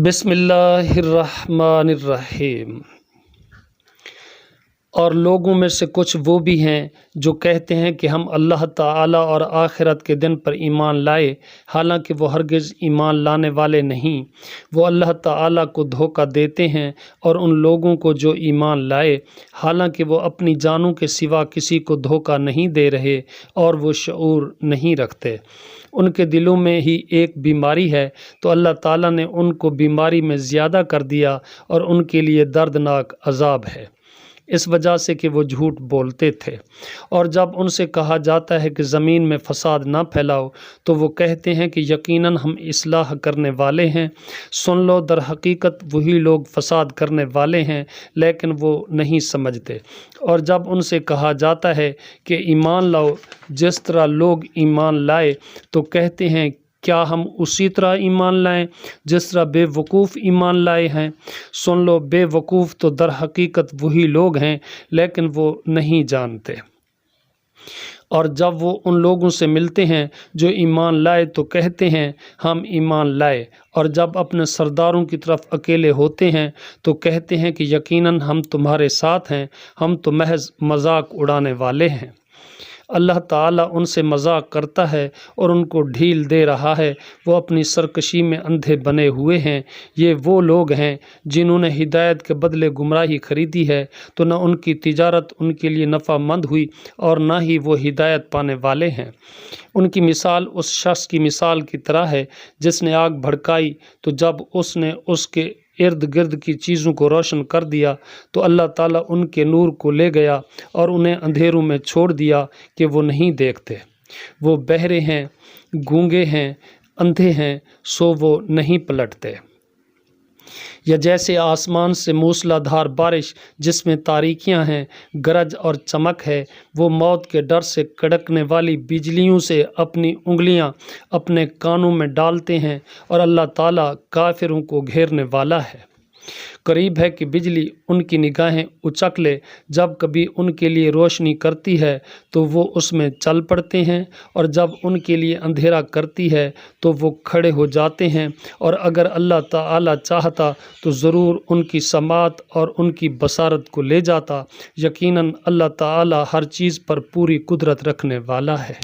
بسم اللہ الرحمن الرحیم۔ اور لوگوں میں سے کچھ وہ بھی ہیں جو کہتے ہیں کہ ہم اللہ تعالیٰ اور آخرت کے دن پر ایمان لائے، حالانکہ وہ ہرگز ایمان لانے والے نہیں۔ وہ اللہ تعالیٰ کو دھوکہ دیتے ہیں اور ان لوگوں کو جو ایمان لائے، حالانکہ وہ اپنی جانوں کے سوا کسی کو دھوکہ نہیں دے رہے اور وہ شعور نہیں رکھتے۔ ان کے دلوں میں ہی ایک بیماری ہے تو اللہ تعالیٰ نے ان کو بیماری میں زیادہ کر دیا اور ان کے لیے دردناک عذاب ہے، اس وجہ سے کہ وہ جھوٹ بولتے تھے۔ اور جب ان سے کہا جاتا ہے کہ زمین میں فساد نہ پھیلاؤ تو وہ کہتے ہیں کہ یقیناً ہم اصلاح کرنے والے ہیں۔ سن لو، در حقیقت وہی لوگ فساد کرنے والے ہیں لیکن وہ نہیں سمجھتے۔ اور جب ان سے کہا جاتا ہے کہ ایمان لاؤ جس طرح لوگ ایمان لائے تو کہتے ہیں کیا ہم اسی طرح ایمان لائیں جس طرح بے وقوف ایمان لائے ہیں؟ سن لو، بے وقوف تو در حقیقت وہی لوگ ہیں لیکن وہ نہیں جانتے۔ اور جب وہ ان لوگوں سے ملتے ہیں جو ایمان لائے تو کہتے ہیں ہم ایمان لائے، اور جب اپنے سرداروں کی طرف اکیلے ہوتے ہیں تو کہتے ہیں کہ یقیناً ہم تمہارے ساتھ ہیں، ہم تو محض مذاق اڑانے والے ہیں۔ اللہ تعالیٰ ان سے مذاق کرتا ہے اور ان کو ڈھیل دے رہا ہے، وہ اپنی سرکشی میں اندھے بنے ہوئے ہیں۔ یہ وہ لوگ ہیں جنہوں نے ہدایت کے بدلے گمراہی خریدی ہے، تو نہ ان کی تجارت ان کے لیے نفع مند ہوئی اور نہ ہی وہ ہدایت پانے والے ہیں۔ ان کی مثال اس شخص کی مثال کی طرح ہے جس نے آگ بھڑکائی، تو جب اس نے اس کے ارد گرد کی چیزوں کو روشن کر دیا تو اللہ تعالیٰ ان کے نور کو لے گیا اور انہیں اندھیروں میں چھوڑ دیا کہ وہ نہیں دیکھتے۔ وہ بہرے ہیں، گونگے ہیں، اندھے ہیں، سو وہ نہیں پلٹتے۔ یا جیسے آسمان سے موسلا دھار بارش جس میں تاریکیاں ہیں، گرج اور چمک ہے، وہ موت کے ڈر سے کڑکنے والی بجلیوں سے اپنی انگلیاں اپنے کانوں میں ڈالتے ہیں، اور اللہ تعالیٰ کافروں کو گھیرنے والا ہے۔ قریب ہے کہ بجلی ان کی نگاہیں اچک لے، جب کبھی ان کے لیے روشنی کرتی ہے تو وہ اس میں چل پڑتے ہیں، اور جب ان کے لیے اندھیرا کرتی ہے تو وہ کھڑے ہو جاتے ہیں۔ اور اگر اللہ تعالیٰ چاہتا تو ضرور ان کی سماعت اور ان کی بصارت کو لے جاتا۔ یقیناً اللہ تعالیٰ ہر چیز پر پوری قدرت رکھنے والا ہے۔